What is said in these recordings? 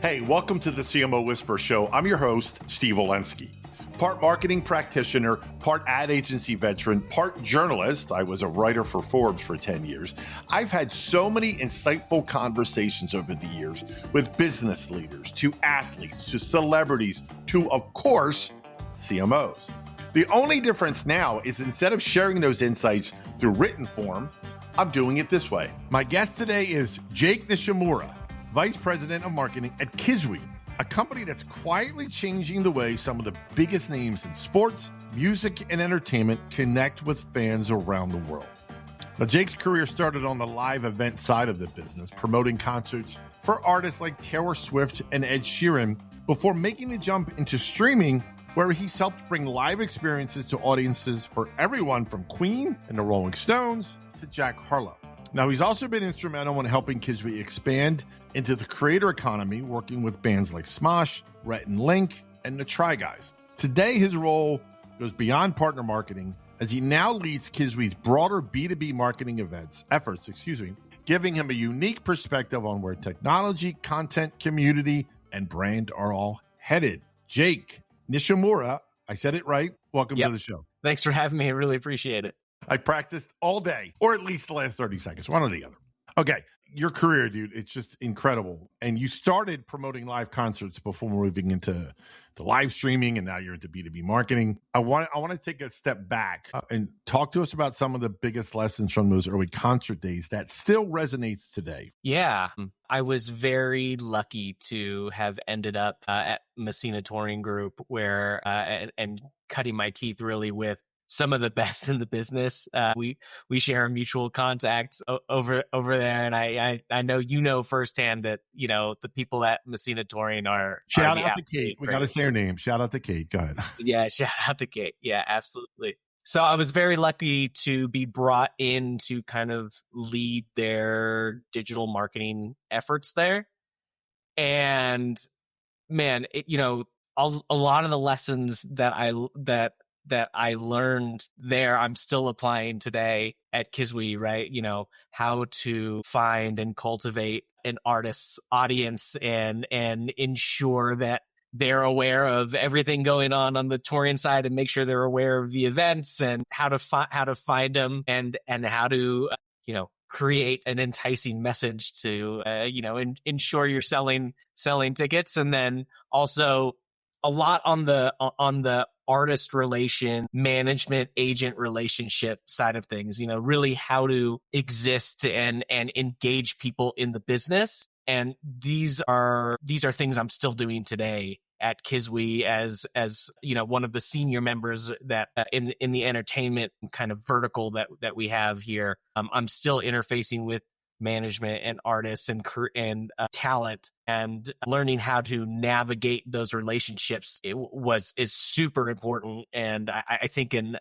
Hey, welcome to the CMO Whisper Show. I'm your host, Steve Olensky. Part marketing practitioner, part ad agency veteran, part journalist. I was a writer for Forbes for 10 years. I've had so many insightful conversations over the years with business leaders, to athletes, to celebrities, to, of course, CMOs. The only difference now is instead of sharing those insights through written form, I'm doing it this way. My guest today is Jake Nishimura, Vice President of Marketing at Kiswe, a company that's quietly changing the way some of the biggest names in sports, music, and entertainment connect with fans around the world. Now, Jake's career started on the live event side of the business, promoting concerts for artists like Taylor Swift and Ed Sheeran, before making the jump into streaming, where he's helped bring live experiences to audiences for everyone from Queen and the Rolling Stones to Jack Harlow. Now, he's also been instrumental in helping Kiswe expand into the creator economy, working with bands like Smosh, Rhett and Link, and the Try Guys. Today, his role goes beyond partner marketing as he now leads Kiswe's broader B2B marketing efforts, giving him a unique perspective on where technology, content, community, and brand are all headed. Jake Nishimura, I said it right. Welcome to the show. Thanks for having me. I really appreciate it. I practiced all day, or at least the last 30 seconds, one or the other. Okay, your career, dude, it's just incredible. And you started promoting live concerts before moving into the live streaming, and now you're into B2B marketing. I want to take a step back and talk to us about some of the biggest lessons from those early concert days that still resonates today. Yeah, I was very lucky to have ended up at Messina Touring Group, where and cutting my teeth really with some of the best in the business. We share a mutual contact over there, and I know firsthand that the people at Messina Touring are shout out to Kate. We got to say her name. Shout out to Kate. Go ahead. Yeah, shout out to Kate. Yeah, absolutely. So I was very lucky to be brought in to kind of lead their digital marketing efforts there, and man, a lot of the lessons that I learned there, I'm still applying today at Kiswe, right? How to find and cultivate an artist's audience and ensure that they're aware of everything going on the touring side, and make sure they're aware of the events and how to find them and how to, create an enticing message to, ensure you're selling tickets. And then also a lot on the artist relation, management, agent relationship side of things, really how to exist and engage people in the business. And these are things I'm still doing today at Kiswe as one of the senior members that in the entertainment kind of vertical that we have here. I'm still interfacing with management and artists and talent, and learning how to navigate those relationships is super important, and I think an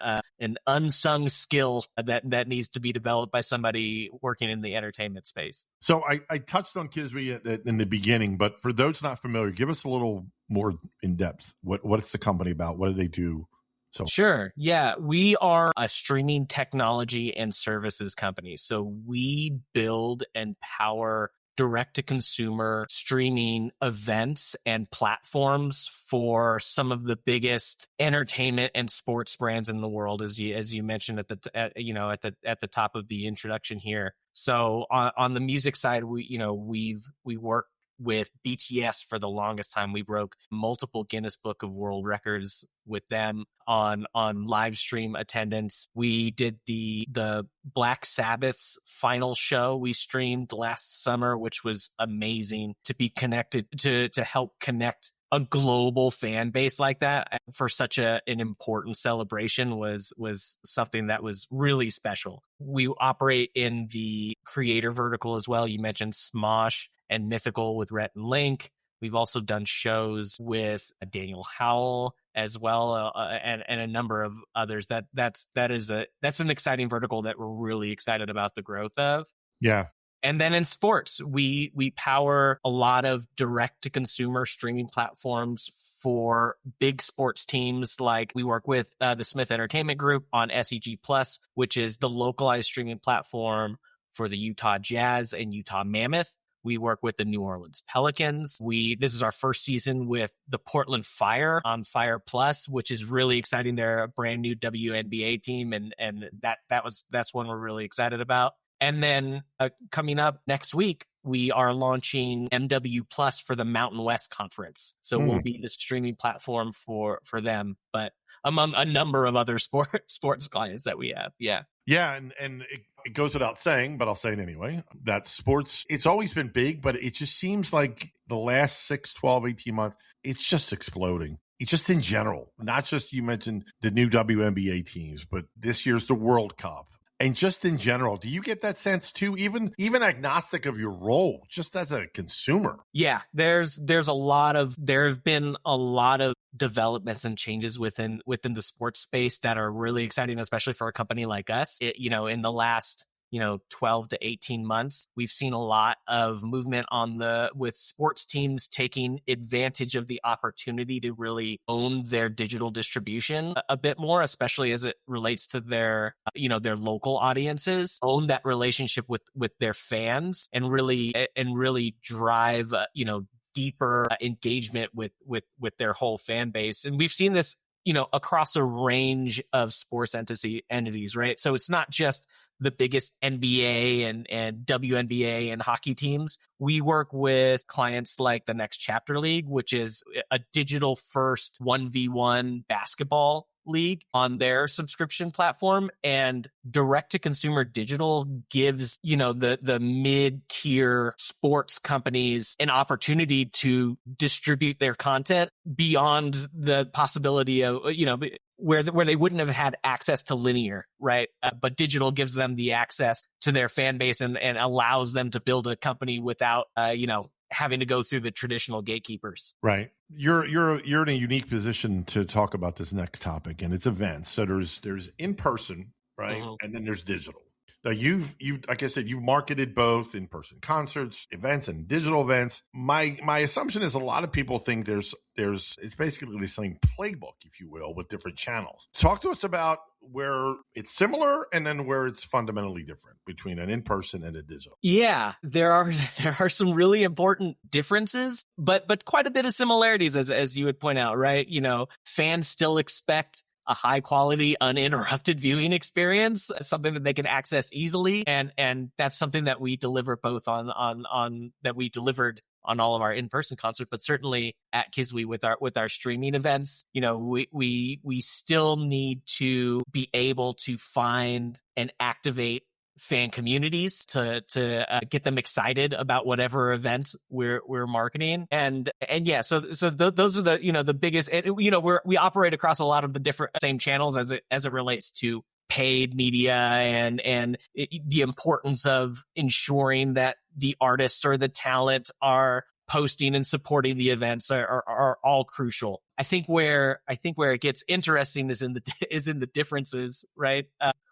unsung skill that needs to be developed by somebody working in the entertainment space. So I touched on Kiswe in the beginning, but for those not familiar, give us a little more in depth. What's the company about? What do they do? So Sure. Yeah. We are a streaming technology and services company. So we build and power direct-to-consumer streaming events and platforms for some of the biggest entertainment and sports brands in the world, as you mentioned at the top of the introduction here. So on the music side, we work with BTS for the longest time. We broke multiple Guinness Book of World Records with them on live stream attendance. We did the Black Sabbath's final show we streamed last summer, which was amazing to be connected to help connect a global fan base like that for such an important celebration was something that was really special. We operate in the creator vertical as well. You mentioned Smosh and Mythical with Rhett and Link. We've also done shows with Daniel Howell as well, and a number of others. That's an exciting vertical that we're really excited about the growth of. Yeah. And then in sports, we power a lot of direct-to-consumer streaming platforms for big sports teams. Like we work with the Smith Entertainment Group on SEG Plus, which is the localized streaming platform for the Utah Jazz and Utah Mammoth. We work with the New Orleans Pelicans. This is our first season with the Portland Fire on Fire Plus, which is really exciting. They're a brand new WNBA team, and that's one we're really excited about. And then coming up next week, we are launching MW Plus for the Mountain West Conference. So we'll be the streaming platform for them, but among a number of other sports clients that we have. Yeah. Yeah, and it goes without saying, but I'll say it anyway, that sports, it's always been big, but it just seems like the last 6, 12, 18 months, it's just exploding. It's just in general, not just you mentioned the new WNBA teams, but this year's the World Cup. And just in general, do you get that sense too, even agnostic of your role, just as a consumer? Yeah, there have been a lot of developments and changes within the sports space that are really exciting, especially for a company like us. In the last 12 to 18 months, we've seen a lot of movement with sports teams taking advantage of the opportunity to really own their digital distribution a bit more, especially as it relates to their local audiences, own that relationship with their fans, and really drive, deeper engagement with their whole fan base. And we've seen this, across a range of sports entities, right? So it's not just the biggest NBA and WNBA and hockey teams. We work with clients like the Next Chapter League, which is a digital first 1v1 basketball league on their subscription platform, and direct to consumer digital gives, the mid-tier sports companies an opportunity to distribute their content beyond the possibility of, where they wouldn't have had access to linear, right? But digital gives them the access to their fan base and allows them to build a company without, having to go through the traditional gatekeepers. Right. You're in a unique position to talk about this next topic, and it's events. So there's in person, right? Mm-hmm. And then there's digital. Now you've like I said, you've marketed both in-person concerts, events, and digital events. My assumption is a lot of people think there's it's basically the same playbook, if you will, with different channels. Talk to us about where it's similar and then where it's fundamentally different between an in-person and a digital. Yeah, there are some really important differences, but quite a bit of similarities, as you would point out, right? Fans still expect a high quality, uninterrupted viewing experience, something that they can access easily. And that's something that we deliver both that we delivered on all of our in-person concerts, but certainly at Kiswe with our streaming events. We still need to be able to find and activate fan communities to get them excited about whatever event we're marketing. And yeah, so those are the biggest, we operate across a lot of the different same channels as it relates to paid media and the importance of ensuring that the artists or the talent are posting and supporting the events are all crucial. I think where it gets interesting is in the differences, right?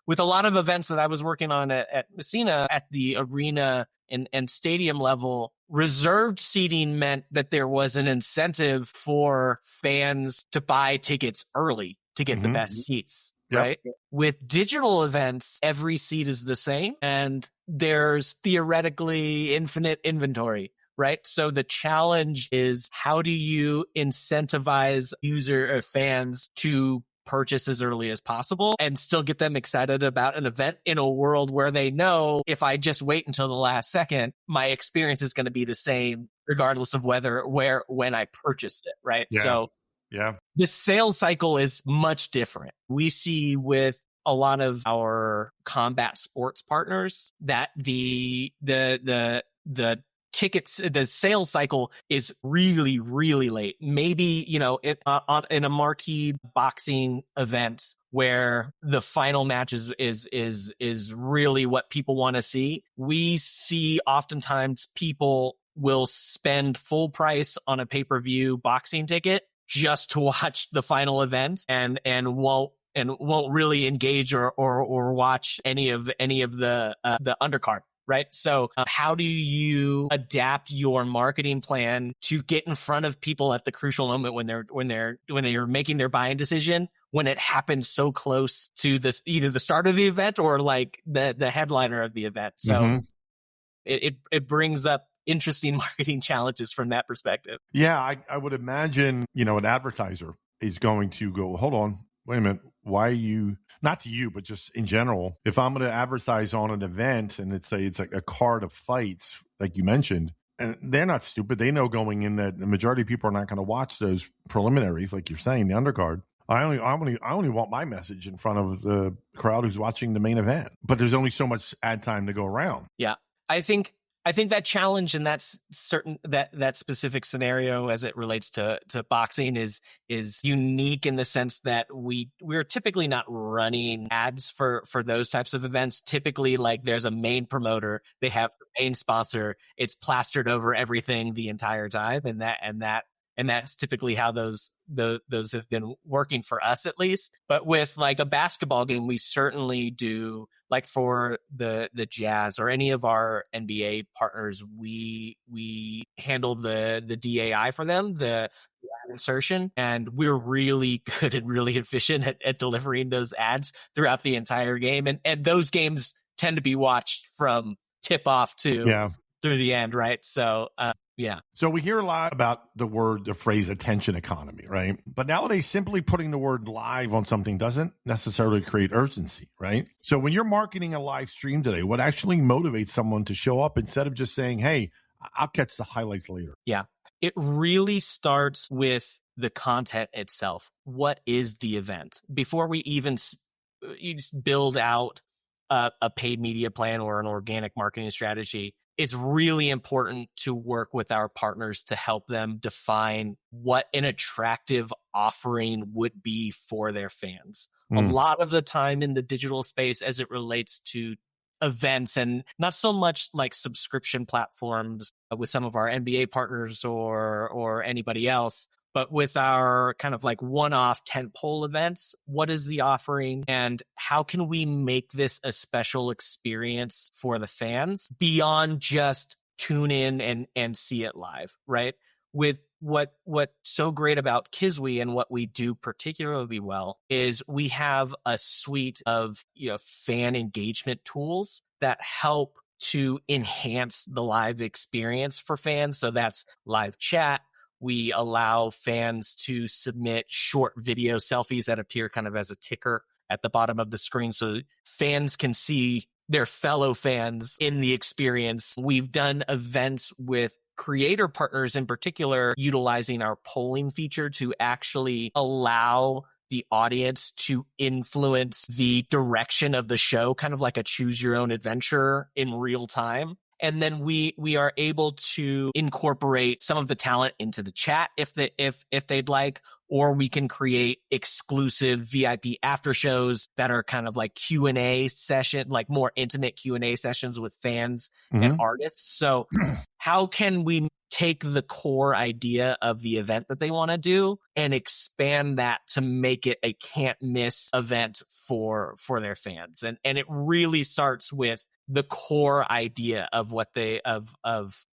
With a lot of events that I was working on at Messina at the arena and stadium level, reserved seating meant that there was an incentive for fans to buy tickets early to get the best seats. Yep. Right. With digital events, every seat is the same and there's theoretically infinite inventory. Right. So the challenge is, how do you incentivize fans to purchase as early as possible and still get them excited about an event in a world where they know if I just wait until the last second, my experience is going to be the same regardless of when I purchased it. Right. Yeah. So yeah, the sales cycle is much different. We see with a lot of our combat sports partners that the tickets, the sales cycle is really, really late. Maybe, in a marquee boxing event where the final match is really what people want to see. We see oftentimes people will spend full price on a pay-per-view boxing ticket just to watch the final event and won't really engage or watch any of the undercard. Right. So how do you adapt your marketing plan to get in front of people at the crucial moment when they're making their buying decision, when it happens so close to either the start of the event or like the headliner of the event? So it brings up interesting marketing challenges from that perspective. Yeah, I would imagine, an advertiser is going to go, hold on, wait a minute. Why are you, not to you, but just in general, if I'm going to advertise on an event and it's like a card of fights, like you mentioned, and they're not stupid. They know going in that the majority of people are not going to watch those preliminaries, like you're saying, the undercard. I only want my message in front of the crowd who's watching the main event. But there's only so much ad time to go around. Yeah. I think that challenge and that's certain that specific scenario as it relates to boxing is unique in the sense that we're typically not running ads for those types of events. Typically, like there's a main promoter, they have the main sponsor, it's plastered over everything the entire time, and that's typically how those have been working for us, at least. But with like a basketball game, we certainly do, like for the Jazz or any of our NBA partners, we handle the DAI for them, the ad insertion, and we're really good and really efficient at delivering those ads throughout the entire game. And those games tend to be watched from tip off to through the end, right? So yeah. So we hear a lot about the phrase attention economy, right? But nowadays, simply putting the word live on something doesn't necessarily create urgency, right? So when you're marketing a live stream today, what actually motivates someone to show up instead of just saying, hey, I'll catch the highlights later? Yeah. It really starts with the content itself. What is the event? Before we even you just build out a paid media plan or an organic marketing strategy, it's really important to work with our partners to help them define what an attractive offering would be for their fans. A lot of the time in the digital space, as it relates to events and not so much like subscription platforms with some of our NBA partners or anybody else, but with our kind of like one-off tentpole events, what is the offering and how can we make this a special experience for the fans beyond just tune in and see it live, right? With what's so great about Kiswe and what we do particularly well is we have a suite of fan engagement tools that help to enhance the live experience for fans. So that's live chat. We allow fans to submit short video selfies that appear kind of as a ticker at the bottom of the screen so fans can see their fellow fans in the experience. We've done events with creator partners in particular, utilizing our polling feature to actually allow the audience to influence the direction of the show, kind of like a choose your own adventure in real time. And then we are able to incorporate some of the talent into the chat if they'd like, or we can create exclusive VIP after shows that are kind of like Q&A session, like more intimate Q&A sessions with fans and artists. So how can we take the core idea of the event that they want to do and expand that to make it a can't miss event for their fans? And it really starts with the core idea of what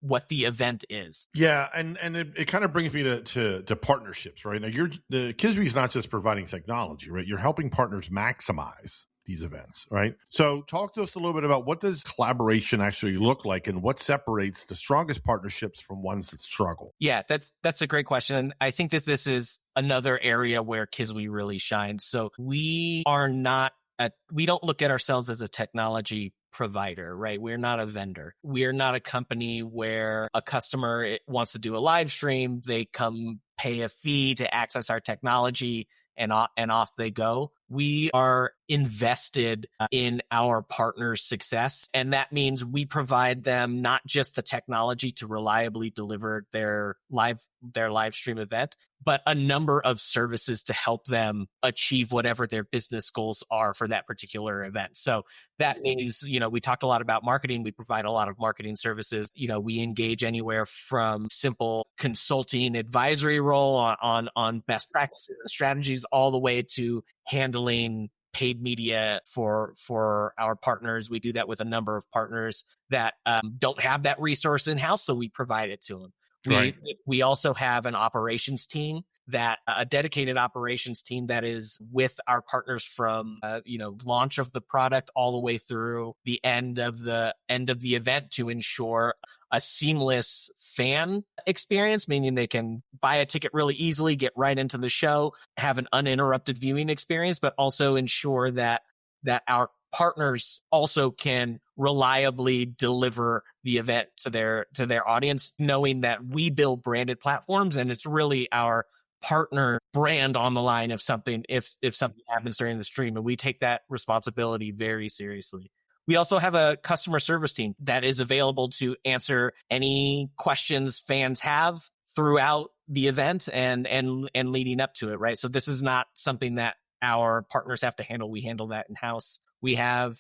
what the event is. Yeah, and it kind of brings me to partnerships, right? Now the Kiswe is not just providing technology, right? You're helping partners maximize these events, right? So talk to us a little bit about what does collaboration actually look like and what separates the strongest partnerships from ones that struggle? Yeah, that's a great question. And I think that this is another area where Kiswe really shines. So we don't look at ourselves as a technology provider, right? We're not a vendor. We're not a company where a customer wants to do a live stream, they come pay a fee to access our technology and off they go. We are invested in our partners' success. And that means we provide them not just the technology to reliably deliver their live stream event, but a number of services to help them achieve whatever their business goals are for that particular event. So that means, we talked a lot about marketing. We provide a lot of marketing services. We engage anywhere from simple consulting advisory role on best practices and strategies all the way to handling paid media for our partners. We do that with a number of partners that don't have that resource in-house, so we provide it to them. Right. We also have an operations team that a dedicated operations team that is with our partners from launch of the product all the way through the end of the event to ensure a seamless fan experience, meaning they can buy a ticket really easily, get right into the show, have an uninterrupted viewing experience, but also ensure that our partners also can reliably deliver the event to their audience, knowing that we build branded platforms and it's really our partner brand on the line if something happens during the stream, and we take that responsibility very seriously. We also have a customer service team that is available to answer any questions fans have throughout the event and leading up to it, right? So this is not something that our partners have to handle. We handle that in-house. We have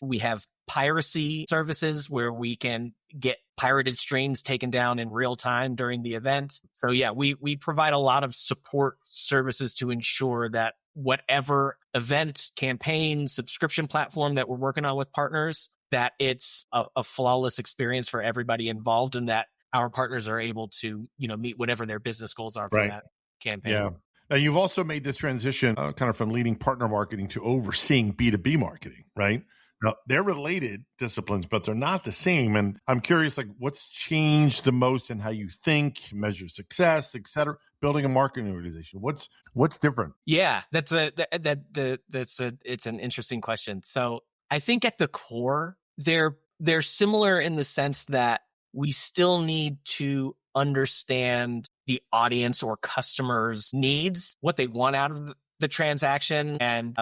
piracy services where we can get pirated streams taken down in real time during the event. So yeah, we provide a lot of support services to ensure that whatever event, campaign, subscription platform that we're working on with partners, that it's a flawless experience for everybody involved, and that our partners are able to, meet whatever their business goals are for that campaign. Yeah. Now, you've also made this transition kind of from leading partner marketing to overseeing B2B marketing, right? Now, they're related disciplines, but they're not the same. And I'm curious, like, what's changed the most in how you think, measure success, et cetera, building a marketing organization? What's different? Yeah, it's an interesting question. So I think at the core, they're similar in the sense that we still need to understand the audience or customers' needs, what they want out of the transaction, and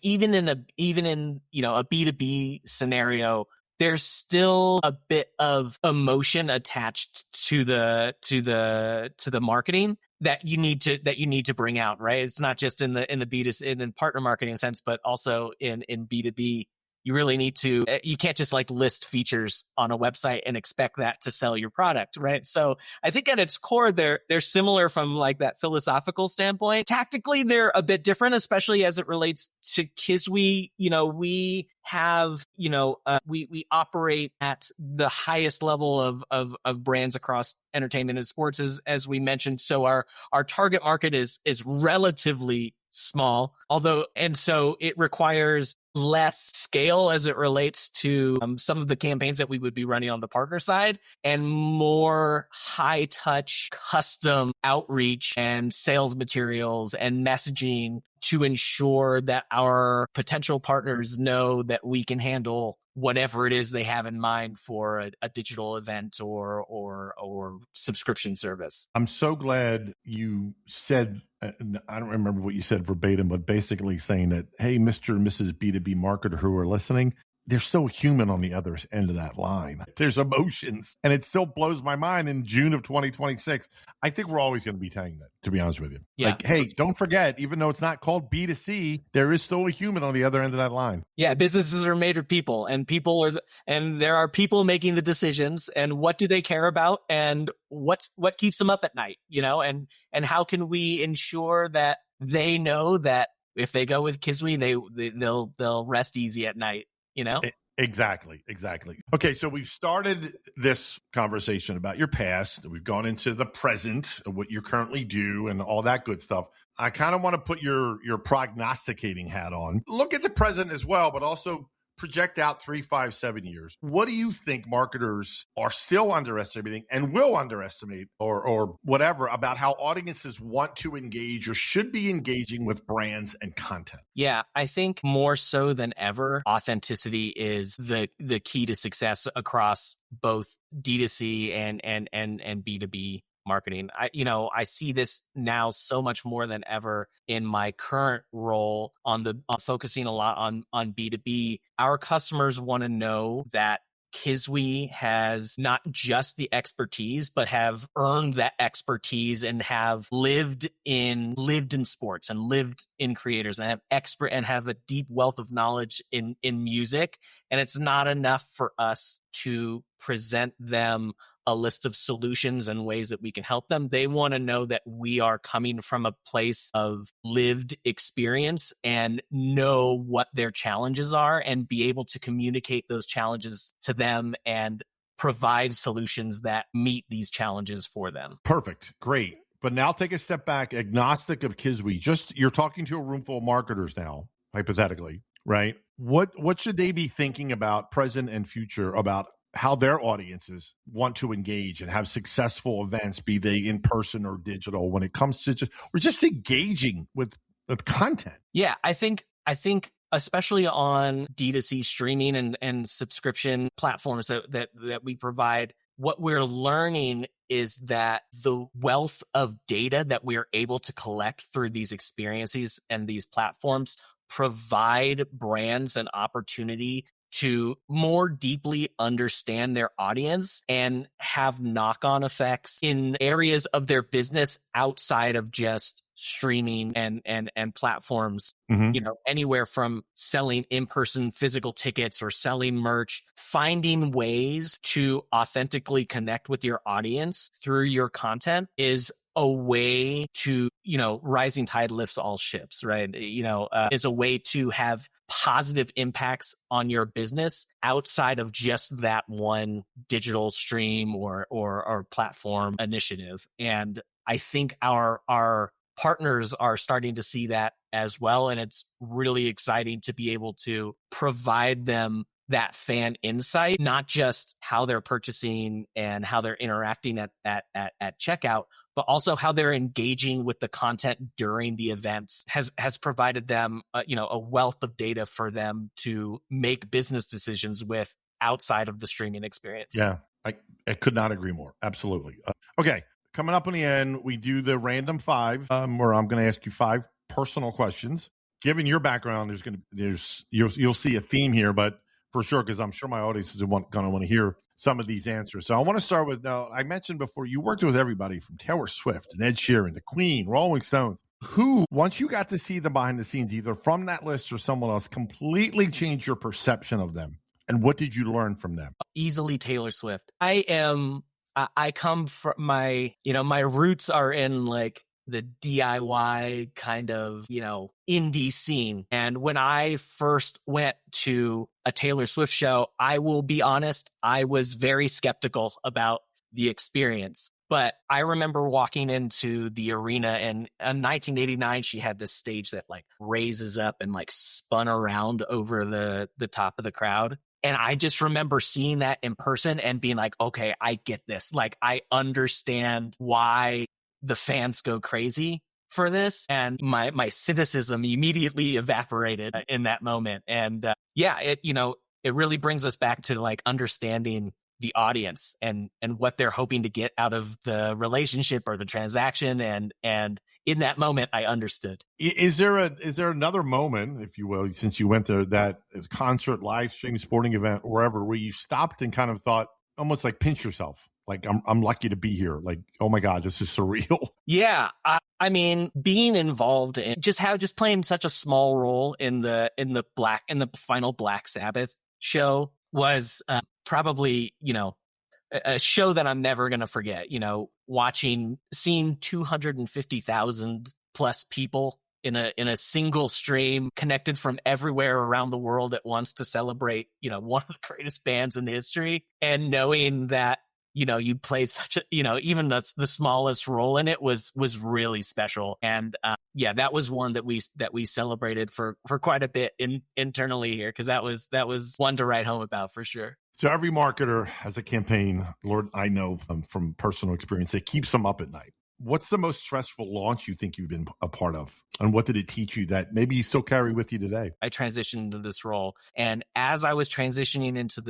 even in a B2B scenario, there's still a bit of emotion attached to the marketing that you need to bring out, right? It's not just in the B2C in partner marketing sense, but also in B2B. You really need to, you can't just list features on a website and expect that to sell your product, right? So I think at its core, they're similar from that philosophical standpoint. Tactically, they're a bit different, especially as it relates to Kiswe. We have, we operate at the highest level of brands across entertainment and sports, as we mentioned. So our target market is relatively small, and so it requires less scale as it relates to some of the campaigns that we would be running on the partner side, and more high touch custom outreach and sales materials and messaging to ensure that our potential partners know that we can handle whatever it is they have in mind for a digital event or subscription service. I'm so glad you said, I don't remember what you said verbatim, but basically saying that, hey, Mr. and Mrs. B2B marketer who are listening, they're so human on the other end of that line. There's emotions, and it still blows my mind in June of 2026. I think we're always going to be saying that, to be honest with you. Yeah. Hey, don't forget, even though it's not called B2C, there is still a human on the other end of that line. Yeah, businesses are made of people, and and there are people making the decisions, and what do they care about, and what keeps them up at night, and how can we ensure that they know that if they go with Kiswe, they'll rest easy at night. Exactly. Okay, so we've started this conversation about your past. We've gone into the present, what you currently do, and all that good stuff. I kind of want to put your prognosticating hat on. Look at the present as well, but also project out 3, 5, 7 years. What do you think marketers are still underestimating and will underestimate or whatever about how audiences want to engage or should be engaging with brands and content? Yeah, I think more so than ever, authenticity is the key to success across both D2C and B2B marketing. I see this now so much more than ever in my current role on focusing a lot on B2B. Our customers want to know that Kiswe has not just the expertise, but have earned that expertise and have lived in sports and lived in creators and have a deep wealth of knowledge in music. And it's not enough for us to present them a list of solutions and ways that we can help them. They want to know that we are coming from a place of lived experience and know what their challenges are and be able to communicate those challenges to them and provide solutions that meet these challenges for them. Perfect. Great. But now take a step back, agnostic of Kiswe. Just you're talking to a room full of marketers now, hypothetically, right? What should they be thinking about, present and future, about how their audiences want to engage and have successful events, be they in person or digital, when it comes to just engaging with content? Yeah, I think especially on D2C streaming and subscription platforms that we provide, what we're learning is that the wealth of data that we're able to collect through these experiences and these platforms provide brands an opportunity to more deeply understand their audience and have knock-on effects in areas of their business outside of just streaming and platforms. Mm-hmm. Anywhere from selling in-person physical tickets or selling merch, finding ways to authentically connect with your audience through your content is a way to, rising tide lifts all ships, right? Is a way to have positive impacts on your business outside of just that one digital stream or platform initiative. And I think our partners are starting to see that as well. And it's really exciting to be able to provide them that fan insight, not just how they're purchasing and how they're interacting at checkout, but also how they're engaging with the content during the events has provided them, a wealth of data for them to make business decisions with outside of the streaming experience. Yeah, I could not agree more. Absolutely. Okay. Coming up on the end, we do the random five, where I'm going to ask you 5 personal questions. Given your background, you'll see a theme here, but for sure, because I'm sure my audience is going to want to hear some of these answers. So I want to start with, I mentioned before, you worked with everybody from Taylor Swift and Ed Sheeran, the Queen, Rolling Stones. Who, once you got to see them behind the scenes, either from that list or someone else, completely changed your perception of them? And what did you learn from them? Easily Taylor Swift. I come from my roots are in like the DIY kind of, indie scene. And when I first went to a Taylor Swift show, I will be honest, I was very skeptical about the experience. But I remember walking into the arena, and in 1989, she had this stage that like raises up and like spun around over the top of the crowd. And I just remember seeing that in person and being like, okay, I get this. Like, I understand why the fans go crazy for this. And my cynicism immediately evaporated in that moment. And it really brings us back to like understanding the audience and what they're hoping to get out of the relationship or the transaction. And in that moment, I understood. Is there another moment, if you will, since you went to that concert, live stream, sporting event, wherever, where you stopped and kind of thought, almost like pinch yourself, like I'm lucky to be here, like, oh my God, this is surreal? Yeah, I mean, being involved in just playing such a small role in the final Black Sabbath show was probably, a show that I'm never going to forget, seeing 250,000 plus people in a single stream connected from everywhere around the world at once to celebrate, one of the greatest bands in history, and knowing that, you played such a, even the smallest role in it was really special. And that was one that we celebrated for quite a bit internally here, because that was one to write home about for sure. So every marketer has a campaign, Lord, I know from personal experience, that keeps them up at night. What's the most stressful launch you think you've been a part of? And what did it teach you that maybe you still carry with you today? I transitioned into this role. And as I was transitioning into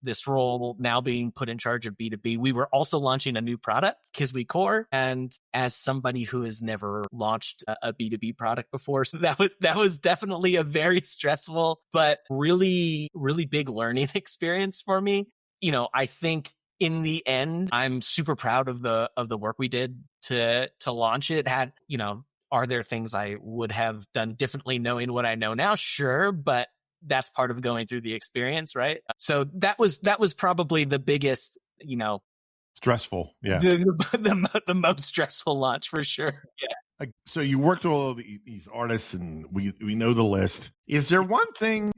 this role, now being put in charge of B2B, we were also launching a new product, Kiswe Core. And as somebody who has never launched a B2B product before, so that was definitely a very stressful, but really, really big learning experience for me. I think in the end, I'm super proud of the work we did to launch it. Are there things I would have done differently knowing what I know now? Sure, but that's part of going through the experience, right? So that was probably the biggest, stressful, yeah, the most stressful launch for sure. Yeah. So you worked with all these artists, and we know the list. Is there one thing,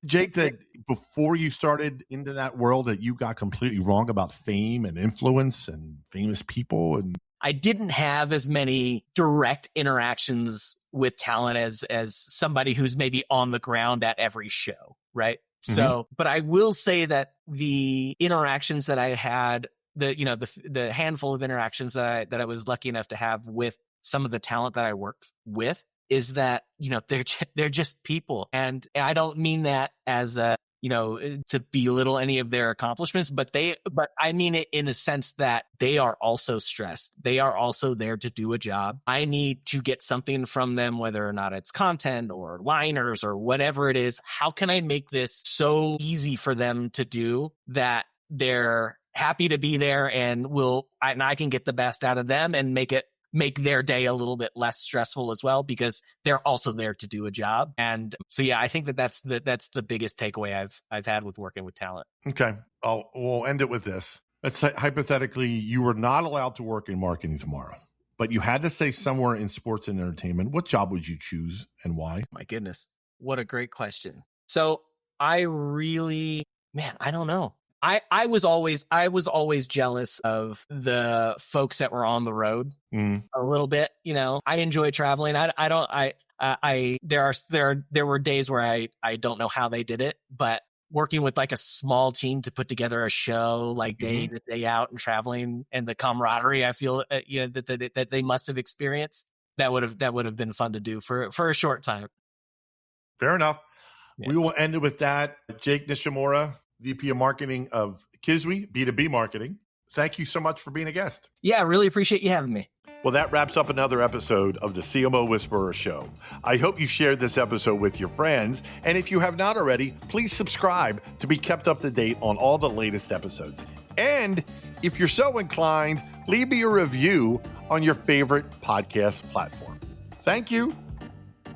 Jake, that before you started into that world that you got completely wrong about fame and influence and famous people? And I didn't have as many direct interactions with talent as somebody who's maybe on the ground at every show, right? So, but I will say that the interactions that I had, the handful of interactions that I was lucky enough to have with some of the talent that I worked with, is that, they're just people. And I don't mean that as a, to belittle any of their accomplishments, but I mean it in a sense that they are also stressed. They are also there to do a job. I need to get something from them, whether or not it's content or liners or whatever it is. How can I make this so easy for them to do that they're happy to be there, and I can get the best out of them and make their day a little bit less stressful as well, because they're also there to do a job. And so, yeah, I think that's the biggest takeaway I've had with working with talent. Okay. We'll end it with this. Let's say hypothetically you were not allowed to work in marketing tomorrow, but you had to stay somewhere in sports and entertainment. What job would you choose and why? My goodness. What a great question. So I don't know. I was always jealous of the folks that were on the road a little bit. I enjoy traveling. There were days where I don't know how they did it, but working with like a small team to put together a show, like day to day out and traveling, and the camaraderie I feel that they must have experienced, that would have been fun to do for a short time. Fair enough. Yeah. We will end it with that. Jake Nishimura, VP of Marketing of Kiswe, B2B Marketing. Thank you so much for being a guest. Yeah, I really appreciate you having me. Well, that wraps up another episode of the CMO Whisperer Show. I hope you shared this episode with your friends. And if you have not already, please subscribe to be kept up to date on all the latest episodes. And if you're so inclined, leave me a review on your favorite podcast platform. Thank you.